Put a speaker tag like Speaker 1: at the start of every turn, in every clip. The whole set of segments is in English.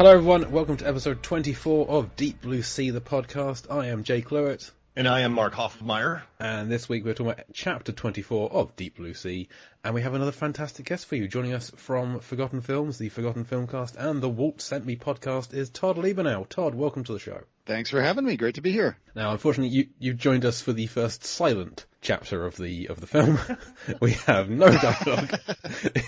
Speaker 1: Hello everyone, welcome to episode 24 of Deep Blue Sea, the podcast. I am Jake Lewitt.
Speaker 2: And I am Mark Hoffmeyer.
Speaker 1: And this week we're talking about chapter 24 of Deep Blue Sea. And we have another fantastic guest for you. Joining us from Forgotten Films, the Forgotten Filmcast, and the Walt Sent Me podcast is Todd Liebenow. Todd, welcome to the show.
Speaker 3: Thanks for having me. Great to be here.
Speaker 1: Now, unfortunately, you joined us for the first silent chapter of the film. We have no dialogue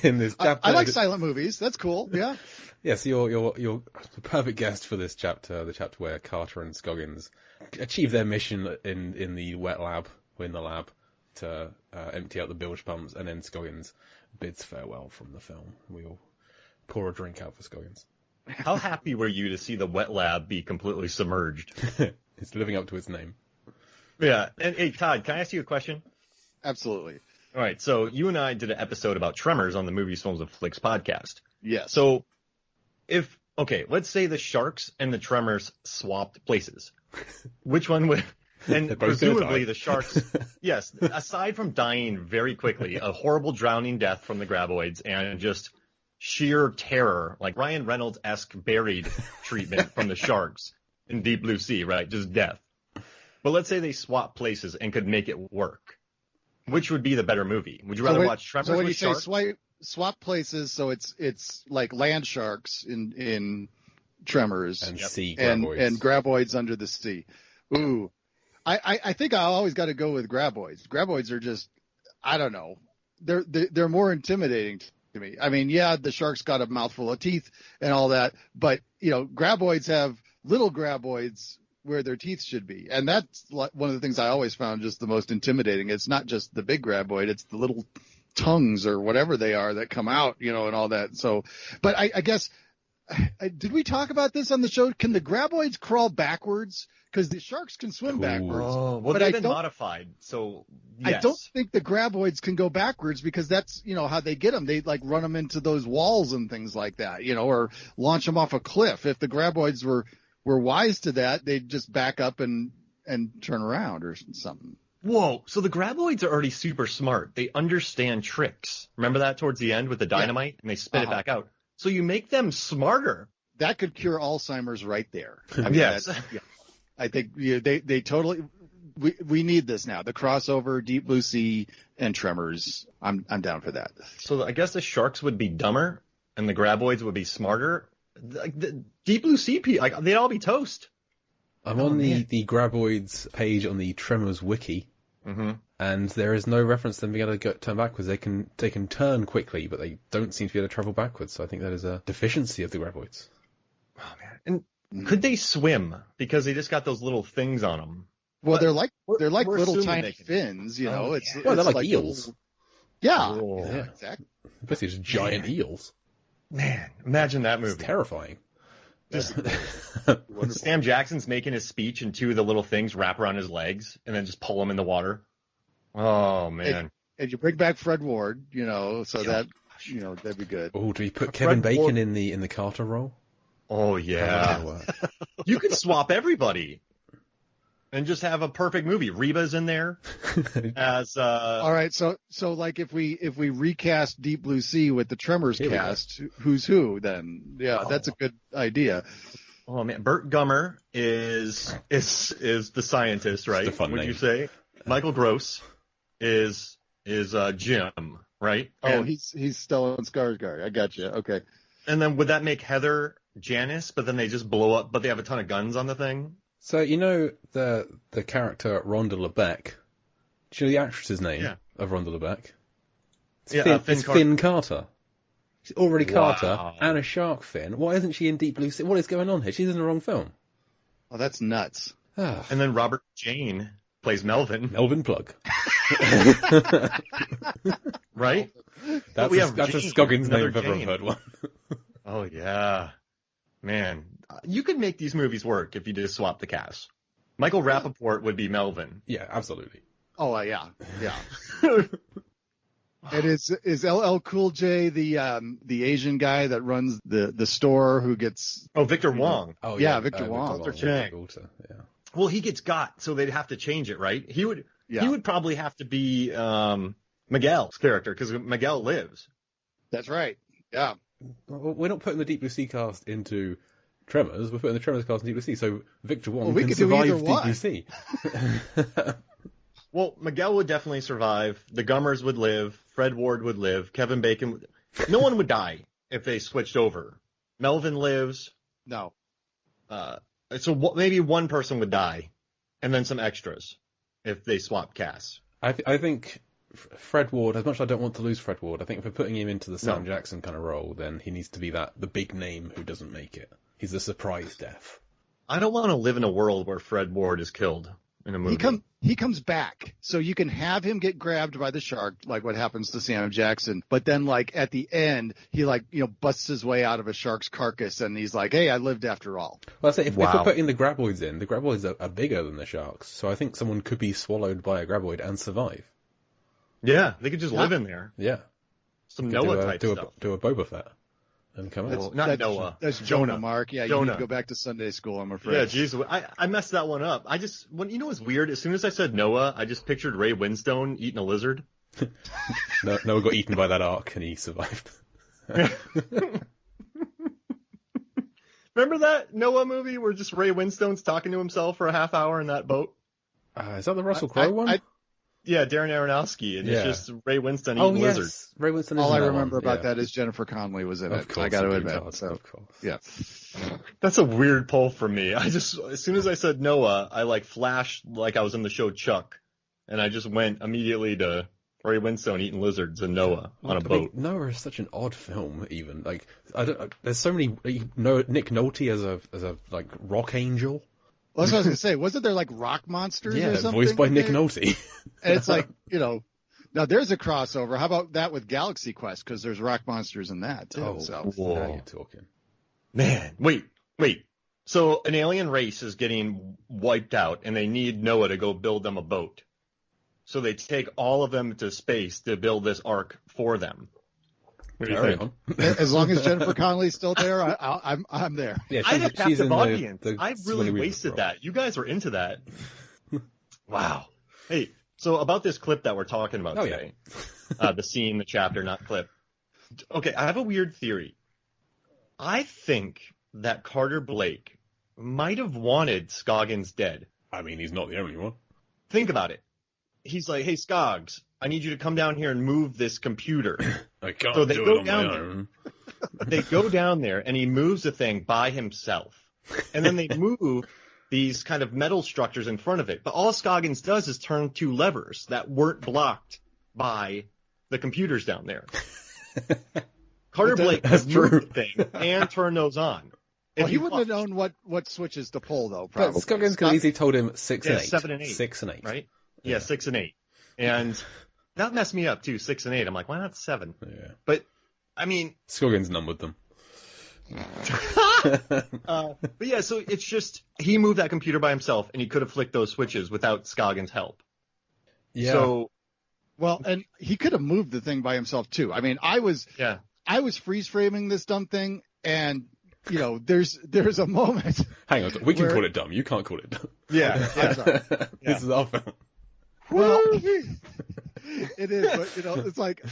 Speaker 1: in this chapter.
Speaker 3: I like silent movies. That's cool. Yeah.
Speaker 1: Yes, you're the perfect guest for this chapter, the chapter where Carter and Scoggins achieve their mission in the wet lab, in the lab, to empty out the bilge pumps, and then Scoggins bids farewell from the film. We all pour a drink out for Scoggins.
Speaker 2: How happy were you to see the wet lab be completely submerged?
Speaker 1: It's living up to its name.
Speaker 2: Yeah. And hey, Todd, can I ask you a question?
Speaker 3: Absolutely.
Speaker 2: All right. So you and I did an episode about Tremors on the Movies, Films, and Flicks podcast.
Speaker 3: Yes.
Speaker 2: So let's say the sharks and the Tremors swapped places. Which one would... And presumably the sharks, yes, aside from dying very quickly, a horrible drowning death from the graboids and just sheer terror, like Ryan Reynolds-esque buried treatment from the sharks in Deep Blue Sea, right? Just death. But let's say they swap places and could make it work. Which would be the better movie? Would you rather watch Tremors
Speaker 3: so when
Speaker 2: with
Speaker 3: you
Speaker 2: sharks?
Speaker 3: say swap places, so it's like land sharks in Tremors
Speaker 1: and sea graboids.
Speaker 3: and graboids under the sea. Ooh. I think I always got to go with graboids. Graboids are just, I don't know. They're more intimidating to me. I mean, yeah, the shark's got a mouthful of teeth and all that, but graboids have little graboids where their teeth should be. And that's one of the things I always found just the most intimidating. It's not just the big graboid, it's the little tongues or whatever they are that come out, and all that. So, but I guess, did we talk about this on the show? Can the graboids crawl backwards? Because the sharks can swim backwards.
Speaker 2: Oh, well, they've been modified, so yes.
Speaker 3: I don't think the graboids can go backwards because that's, how they get them. They run them into those walls and things like that, or launch them off a cliff. If the graboids were wise to that, they'd just back up and turn around or something.
Speaker 2: Whoa, so the graboids are already super smart. They understand tricks. Remember that towards the end with the dynamite? And they spit it back out. So you make them smarter.
Speaker 3: That could cure Alzheimer's right there. I mean,
Speaker 2: yes.
Speaker 3: I think they totally. We need this now. The crossover, Deep Blue Sea, and Tremors. I'm down for that.
Speaker 2: So I guess the sharks would be dumber, and the graboids would be smarter. The Deep Blue Sea, they'd all be toast.
Speaker 1: I'm on the graboids page on the Tremors wiki, and there is no reference to them being able to turn backwards. They can turn quickly, but they don't seem to be able to travel backwards. So I think that is a deficiency of the graboids.
Speaker 2: Oh man! And could they swim? Because they just got those little things on them.
Speaker 3: Well, they're like little tiny fins,
Speaker 1: they're like eels.
Speaker 3: Yeah,
Speaker 1: exactly. Basically, just giant eels.
Speaker 2: Man, imagine that movie.
Speaker 1: It's terrifying.
Speaker 2: Just Sam Jackson's making his speech, and two of the little things wrap around his legs, and then just pull him in the water. Oh man!
Speaker 3: And you bring back Fred Ward, so that that'd be good.
Speaker 1: Oh, do we put Kevin Bacon in the Carter role?
Speaker 2: Oh yeah. You could swap everybody and just have a perfect movie. Reba's in there as
Speaker 3: all right, so like if we recast Deep Blue Sea with the Tremors cast, who's who then? Yeah, that's a good idea.
Speaker 2: Oh man, Burt Gummer is the scientist, right?
Speaker 1: Just a fun
Speaker 2: Would
Speaker 1: name.
Speaker 2: you say? Michael Gross is Jim, right?
Speaker 3: Oh, he's Stellan Skarsgård. I got you. Okay.
Speaker 2: And then would that make Heather Janice, but then they just blow up, but they have a ton of guns on the thing?
Speaker 1: So, the character Rhonda LeBeck, do you know the actress's name of Rhonda LeBeck? It's Finn Carter. She's already Carter and a shark fin. Why isn't she in Deep Blue Sea? What is going on here? She's in the wrong film.
Speaker 3: Oh, that's nuts.
Speaker 2: And then Robert Jane plays Melvin.
Speaker 1: Melvin Plug.
Speaker 2: Right?
Speaker 1: That's a Scoggins name if ever I've heard one.
Speaker 2: Oh, yeah. Man, you could make these movies work if you just swap the cast. Michael Rappaport would be Melvin.
Speaker 1: Yeah, absolutely.
Speaker 3: Oh, yeah. And is LL Cool J the Asian guy that runs the store who gets...
Speaker 2: Oh, Victor Wong.
Speaker 3: Oh, yeah, Victor Wong.
Speaker 1: Yeah.
Speaker 2: Well, he gets got, so they'd have to change it, right? He would probably have to be Miguel's character, because Miguel lives.
Speaker 3: That's right. Yeah.
Speaker 1: We're not putting the Deep Blue Sea cast into Tremors, we're putting the Tremors cast in Deep Blue Sea, so Victor 1
Speaker 3: we
Speaker 1: can
Speaker 3: could do
Speaker 1: survive
Speaker 3: either
Speaker 1: Deep
Speaker 3: one.
Speaker 1: Blue Sea.
Speaker 2: Well, Miguel would definitely survive. The Gummers would live. Fred Ward would live. Kevin Bacon would... No one would die if they switched over. Melvin lives.
Speaker 3: No.
Speaker 2: So maybe one person would die, and then some extras if they swap casts.
Speaker 1: I think Fred Ward, as much as I don't want to lose Fred Ward, I think if we're putting him into the Sam Jackson kind of role, then he needs to be the big name who doesn't make it. He's the surprise death.
Speaker 2: I don't want to live in a world where Fred Ward is killed in a movie.
Speaker 3: He comes back, so you can have him get grabbed by the shark, like what happens to Sam Jackson. But then, like at the end, he busts his way out of a shark's carcass, and he's like, "Hey, I lived after all."
Speaker 1: Well, I say if we're putting the graboids in, the graboids are bigger than the sharks, so I think someone could be swallowed by a graboid and survive.
Speaker 2: Yeah, they could just live in there.
Speaker 1: Yeah,
Speaker 2: some Noah type stuff.
Speaker 1: Do a Boba Fett. And come
Speaker 2: out. Not Noah.
Speaker 3: That's Jonah, Mark. Yeah,
Speaker 2: Jonah.
Speaker 3: You need to go back to Sunday school, I'm afraid.
Speaker 2: Yeah, geez, I messed that one up. You know what's weird? As soon as I said Noah, I just pictured Ray Winstone eating a lizard.
Speaker 1: Noah got eaten by that ark and he survived.
Speaker 2: Remember that Noah movie where just Ray Winstone's talking to himself for a half hour in that boat?
Speaker 1: Is that the Russell Crowe one?
Speaker 2: Yeah, Darren Aronofsky, and it's just Ray Winston eating lizards.
Speaker 1: Ray Winston.
Speaker 3: All I remember about that is Jennifer Connelly was in it.
Speaker 1: Course,
Speaker 3: I got to admit.
Speaker 1: So, of course.
Speaker 3: Yeah.
Speaker 2: That's a weird pull for me. As soon as I said Noah, I flashed like I was in the show Chuck, and I just went immediately to Ray Winstone eating lizards and Noah on a boat.
Speaker 1: Noah is such an odd film, even. There's so many. Nick Nolte as a rock angel.
Speaker 3: Well, that's what I was going to say. Wasn't there rock monsters or something?
Speaker 1: Voiced by Nick Nolte.
Speaker 3: And it's now there's a crossover. How about that with Galaxy Quest? Because there's rock monsters in that too.
Speaker 1: Now you're talking.
Speaker 2: Man, wait. So an alien race is getting wiped out, and they need Noah to go build them a boat. So they take all of them to space to build this ark for them.
Speaker 3: As long as Jennifer Connelly's still there, I'm there.
Speaker 2: Yeah, I have a captive audience. I really wasted that. You guys are into that. Wow. Hey, so about this clip that we're talking about today, the scene, the chapter, not clip. Okay, I have a weird theory. I think that Carter Blake might have wanted Scoggins dead.
Speaker 1: I mean, he's not the only one.
Speaker 2: Think about it. He's like, "Hey, Scoggs, I need you to come down here and move this computer."
Speaker 1: I can't do it on my own.
Speaker 2: They go down there, and he moves the thing by himself. And then they move these kind of metal structures in front of it. But all Scoggins does is turn two levers that weren't blocked by the computers down there. Carter Blake has moved the thing and turned those on.
Speaker 3: Well, he wouldn't have known what switches to pull, though, probably.
Speaker 1: But Scoggins could easily told him 6 and 8.
Speaker 2: 7 and 8.
Speaker 1: 6 and 8.
Speaker 2: Right? Yeah, 6 and 8. And that messed me up, too, 6 and 8. I'm like, why not 7?
Speaker 1: Yeah.
Speaker 2: But, I mean...
Speaker 1: Scoggins numbered them.
Speaker 2: But yeah, so it's just, he moved that computer by himself, and he could have flicked those switches without Scoggins' help.
Speaker 1: Yeah.
Speaker 2: So...
Speaker 3: Well, and he could have moved the thing by himself, too. I mean, I was freeze-framing this dumb thing, and... there's a moment.
Speaker 1: Hang on, we can call it dumb. You can't call it dumb.
Speaker 2: Yeah.
Speaker 1: This is our film.
Speaker 3: Well, it is, but it's like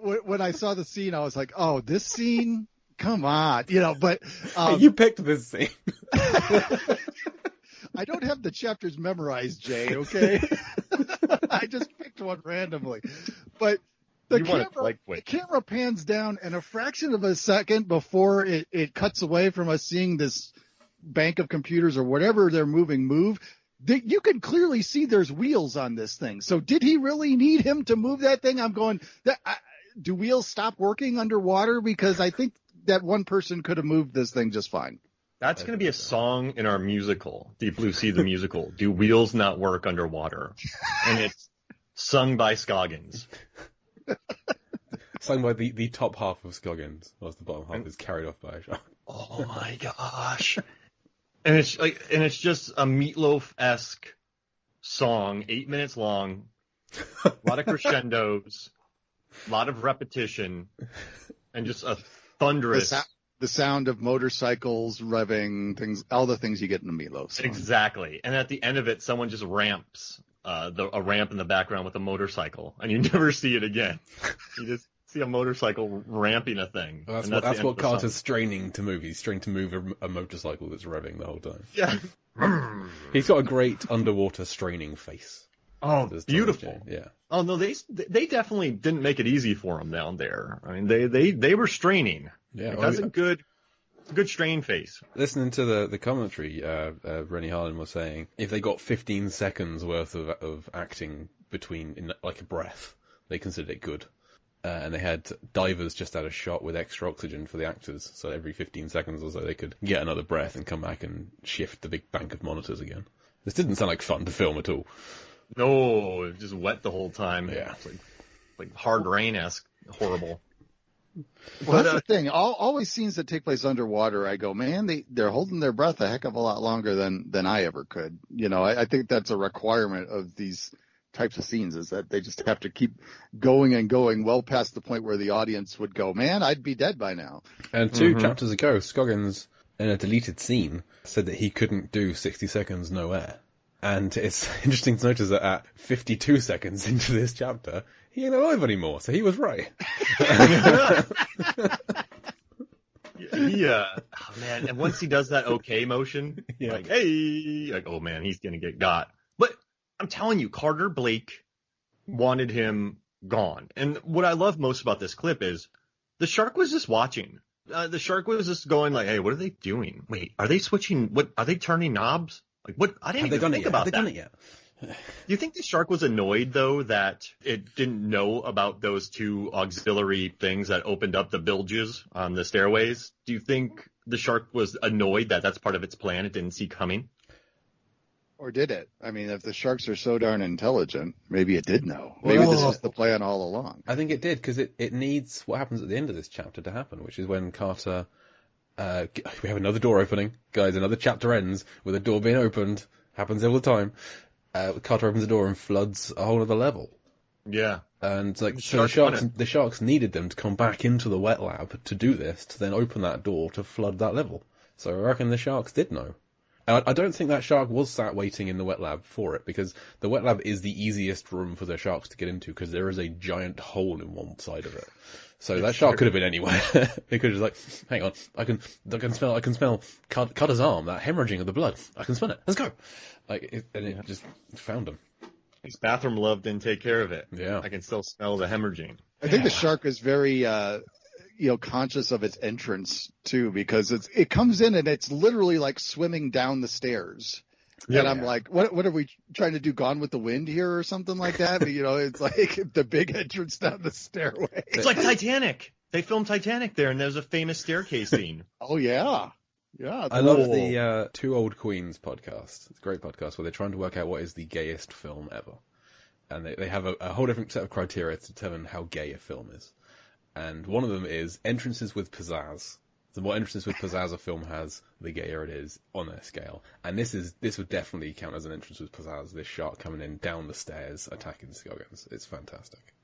Speaker 3: when I saw the scene, I was like, "Oh, this scene, come on," But
Speaker 1: you picked this scene.
Speaker 3: I don't have the chapters memorized, Jay. Okay, I just picked one randomly, but. The camera pans down, and a fraction of a second before it cuts away from us seeing this bank of computers or whatever they're move, you can clearly see there's wheels on this thing. So did he really need him to move that thing? I'm going, do wheels stop working underwater? Because I think that one person could have moved this thing just fine.
Speaker 2: That's going to be a song in our musical, Deep Blue Sea, the musical. Do wheels not work underwater? And it's sung by Scoggins.
Speaker 1: Sung by the top half of Scoggins, whilst the bottom half is carried off by a shark.
Speaker 2: Oh my gosh! And it's just a Meatloaf-esque song, 8 minutes long, a lot of crescendos, a lot of repetition, and just a thunderous.
Speaker 3: The sound of motorcycles revving, things, all the things you get in a Meatloaf song.
Speaker 2: Exactly. And at the end of it, someone just ramps. A ramp in the background with a motorcycle, and you never see it again. see a motorcycle ramping a thing.
Speaker 1: Well, that's what Carter's straining to move. He's straining to move a motorcycle that's revving the whole time.
Speaker 2: Yeah.
Speaker 1: He's got a great underwater straining face.
Speaker 2: Oh, beautiful.
Speaker 1: Yeah.
Speaker 2: Oh no, they definitely didn't make it easy for him down there. I mean, they were straining.
Speaker 1: Yeah,
Speaker 2: like, that's a good strain face.
Speaker 1: Listening to the commentary, Rennie Harlan was saying if they got 15 seconds worth of acting between like a breath, they considered it good. And they had divers just out a shot with extra oxygen for the actors, so every 15 seconds or so they could get another breath and come back and shift the big bank of monitors again. This didn't sound like fun to film at all.
Speaker 2: No, it was just wet the whole time.
Speaker 1: Yeah.
Speaker 2: It's like hard rain-esque, horrible.
Speaker 3: Well, that's the thing. All these scenes that take place underwater, I go, man, they're holding their breath a heck of a lot longer than I ever could. You know, I think that's a requirement of these types of scenes, is that they just have to keep going and going well past the point where the audience would go, man, I'd be dead by now.
Speaker 1: And two chapters ago, Scoggins, in a deleted scene, said that he couldn't do 60 seconds no air. And it's interesting to notice that at 52 seconds into this chapter, he ain't alive anymore, so he was right.
Speaker 2: Yeah. Oh, man. And once he does that okay motion, like, hey, like, oh man, he's going to get got. But I'm telling you, Carter Blake wanted him gone. And what I love most about this clip is the shark was just watching. The shark was just going like, hey, what are they doing? Wait, are they switching? What are they turning knobs? Like, what? I didn't even think about that.
Speaker 1: Have they done it yet?
Speaker 2: Do you think the shark was annoyed, though, that it didn't know about those two auxiliary things that opened up the bilges on the stairways? Do you think the shark was annoyed that that's part of its plan it didn't see coming?
Speaker 3: Or did it? I mean, if the sharks are so darn intelligent, maybe it did know. Maybe this was the plan all along.
Speaker 1: I think it did, because it needs what happens at the end of this chapter to happen, which is when Carter... we have another door opening. Guys, another chapter ends with a door being opened. Happens all the time. Carter opens the door and floods a whole other level.
Speaker 2: Yeah.
Speaker 1: And like, so the sharks needed them to come back into the wet lab to do this, to then open that door to flood that level. So I reckon the sharks did know. And I don't think that shark was sat waiting in the wet lab for it, because the wet lab is the easiest room for the sharks to get into, because there is a giant hole in one side of it. So that shark could have been anywhere. They could have just like, hang on, I can smell Carter's arm, that hemorrhaging of the blood. I can smell it. Let's go. It just found him.
Speaker 2: His bathroom love didn't take care of it.
Speaker 1: Yeah.
Speaker 2: I can still smell the hemorrhaging.
Speaker 3: I think the shark is very, conscious of its entrance too, because it comes in and it's literally like swimming down the stairs. Yeah, and I'm like, what are we trying to do? Gone with the Wind here or something like that? It's like the big entrance down the stairway.
Speaker 2: It's like Titanic. They filmed Titanic there, and there's a famous staircase scene.
Speaker 3: Oh yeah, yeah.
Speaker 1: I love the Two Old Queens podcast. It's a great podcast where they're trying to work out what is the gayest film ever, and they have a whole different set of criteria to determine how gay a film is. And one of them is entrances with pizzazz. The more entrances with pizzazz a film has, the gayer it is on their scale. And this would definitely count as an entrance with pizzazz. This shark coming in down the stairs, attacking Scoggins. It's fantastic.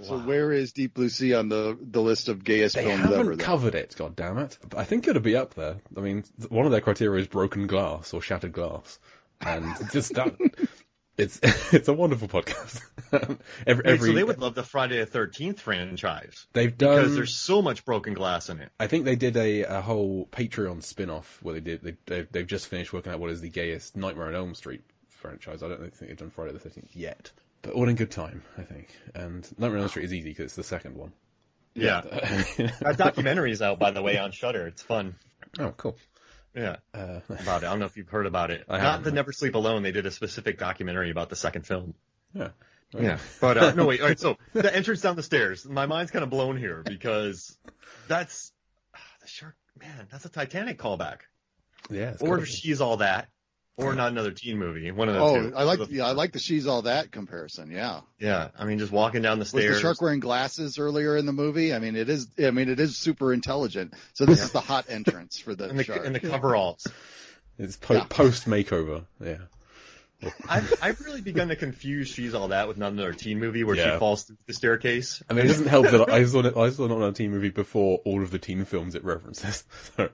Speaker 3: So where is Deep Blue Sea on the list of gayest films ever?
Speaker 1: They haven't covered it, goddammit. I think it'll be up there. I mean, one of their criteria is broken glass or shattered glass. And just that... It's a wonderful podcast.
Speaker 2: So they would love the Friday the 13th franchise. Because there's so much broken glass in it.
Speaker 1: I think they did a whole Patreon spin-off where they've just finished working out what is the gayest Nightmare on Elm Street franchise. I don't think they've done Friday the 13th yet. But all in good time, I think. And Nightmare on Elm Street is easy because it's the second one.
Speaker 2: Yeah. That documentary is out, by the way, on Shudder. It's fun.
Speaker 1: Oh, cool.
Speaker 2: Yeah, about it. I don't know if you've heard about it.
Speaker 1: Not
Speaker 2: the Never Sleep Alone. They did a specific documentary about the second film.
Speaker 1: Yeah.
Speaker 2: Yeah. But, no, wait. All right. So the entrance down the stairs, my mind's kind of blown here because that's the shark. Man, that's a Titanic callback.
Speaker 1: Yeah.
Speaker 2: Or She's All That. Or not another teen movie. One of the two.
Speaker 3: I like the She's All That comparison. Yeah.
Speaker 2: Yeah. I mean, just walking down the stairs.
Speaker 3: Was the shark wearing glasses earlier in the movie? I mean, it is super intelligent. So this is the hot entrance for the shark.
Speaker 2: And the coveralls.
Speaker 1: It's post makeover. Yeah.
Speaker 2: I've really begun to confuse She's All That with not another teen movie where she falls through the staircase.
Speaker 1: I mean, it doesn't help that I saw not another teen movie before all of the teen films it references. So